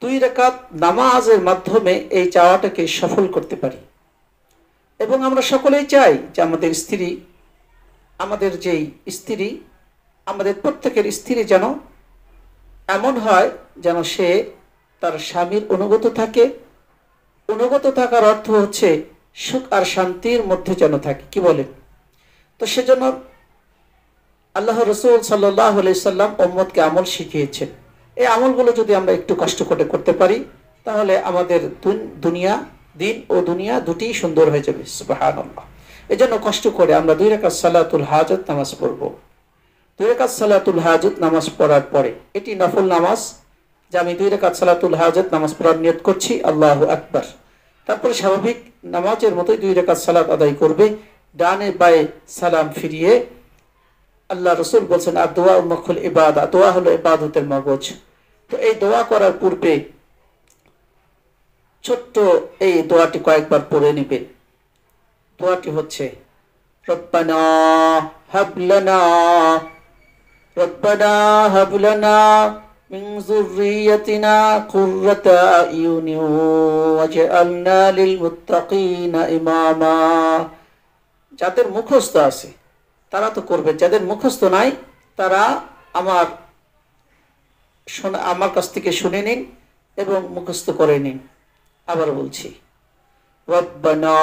2 রাকাত নামাজের মাধ্যমে এই চাওয়াটাকে সফল করতে পারি। এবং আমরা সকলেই চাই যে আমাদের স্ত্রী, আমাদের প্রত্যেকের স্ত্রী যেন এমন হয় যেন সে তার স্বামীর অনুগত থাকে। অনুগত থাকার অর্থ হচ্ছে সুখ আর শান্তির মধ্যে যেন থাকে, কি বলেন? তো সেজন্য আল্লাহ রসুল সাল্লাল্লাহু আলাইহি সাল্লাম উম্মতকে আমল শিখিয়েছেন। এই আমলগুলো যদি আমরা একটু কষ্ট করে করতে পারি, তাহলে আমাদের দিন ও দুনিয়া দুটিই সুন্দর হয়ে যাবে। সুবহানাল্লাহ। এই জন্য কষ্ট করে আমরা 2 রাকাত সালাতুল হাজত নামাজ পড়ব। 2 রাকাত সালাতুল হাজত নামাজ পড়ার পরে, এটি নফল নামাজ, যে আমি 2 রাকাত সালাতুল হাজত নামাজ পড়ার নিয়ত করছি, আল্লাহু আকবার। তারপরে স্বাভাবিক নামাজের মতোই 2 রাকাত সালাত আদায় করবে, ডানে বায়ে সালাম ফিরিয়ে। আল্লাহ রসুল বলছেন, আর দোয়া মুখুল ইবাদা, দোয়া হলো ইবাদতের মগজ। তো এই দোয়া করার পূর্বে ছোট্ট এই দোয়াটি কয়েকবার পড়ে নেবেন। দোয়াটি হচ্ছে, রব্বানা হাব লানা মিন যুররিয়াতিনা কুররাতা আয়ুনি ওয়াজআলনা লিল মুত্তাকিনা ইমামা। যাদের মুখস্থ আছে তারা তো করবে, যাদের মুখস্থ নাই তারা আমার কাছ থেকে শুনে নিন এবং মুখস্থ করে নিন। আবার বলছি, রব্বানা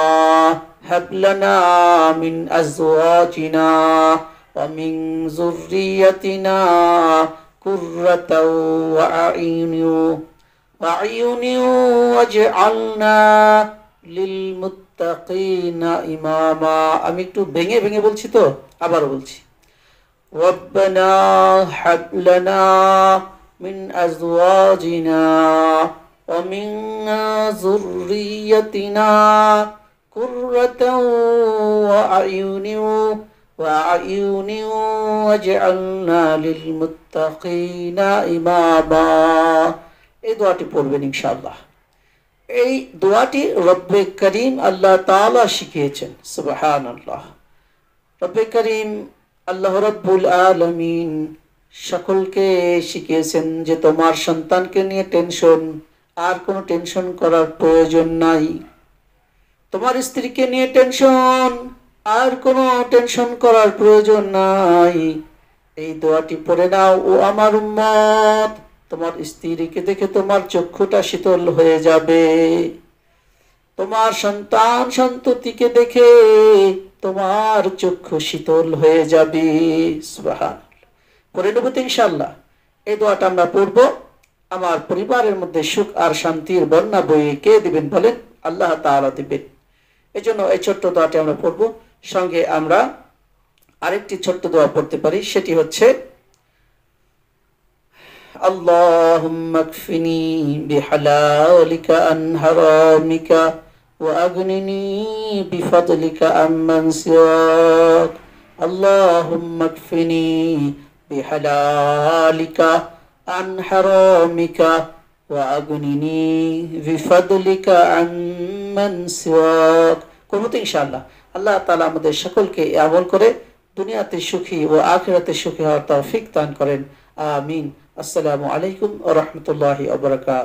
হাব লানা মিন আজওয়াজিনা ওয়া মিন যুররিয়াতিনা কুররাতা আয়ুনি ওয়াজআলনা লিল মুত্তাকিনা ইমামা। আমি একটু ভেঙে ভেঙে বলছি, তো আবার বলছি, রব্বানা হাব লানা মিন আজওয়াজিনা ওয়া মিন যুররিয়াতিনা কুররাতা আয়ুনি ওয়াজআলনা লিল মুত্তাকিনা ইমামা। এই দোয়াটি পড়বেন ইনশাআল্লাহ। এই দোয়াটি রব্বে করিম আল্লাহ তাআলা শিখিয়েছেন। সুবহানাল্লাহ। রব্বে করিম আল্লাহ রাব্বুল আলামিন সকলকে শিখিয়েছেন যে তোমার সন্তানকে নিয়ে টেনশন, আর কোনো টেনশন করার প্রয়োজন নাই। তোমার স্ত্রীকে নিয়ে টেনশন, আর কোনো টেনশন করার প্রয়োজন নাই। এই দোয়াটি পড়ে নাও ও আমার উম্মত। তোমার স্ত্রীকে দেখে তোমার চক্ষুটা শীতল হয়ে যাবে। তোমার সন্তান সন্ততিকে দেখে তোমার চক্ষু শীতল হয়ে যাবে। সুবহানাল্লাহ। করে নেব তো ইনশাআল্লাহ। এই দোয়াটা আমরা পড়ব। আমার পরিবারের মধ্যে সুখ আর শান্তির বন্যা বয়ে কে দিবেন বলেন? আল্লাহ তাআলা দিবেন। এজন্য এই ছোট্ট দোয়াটি আমরা পড়ব। সঙ্গে আমরা আরেকটি ছোট্ট দোয়া পড়তে পারি, সেটি হচ্ছে, আল্লাহুম্মা কফিনি বিহালালিকা আন হারামিকা ওয়া আগনিনি বিফাদলিকা আম্মান সিওয়াক। আল্লাহুম্মা কফিনি বিহালালিকা আন হারামিকা ওয়া আগনিনি বিফাদলিকা আম্মান সিওয়াক। করব তো ইনশাআল্লাহ। আল্লাহ তাআলা আমাদের সকলকে আমল করে দুনিয়াতে সুখী ও আখিরাতে সুখী হওয়ার তৌফিক দান করেন। আমিন। আসসালামু আলাইকুম ওয়া রাহমাতুল্লাহি ওয়া বারাকাতুহু।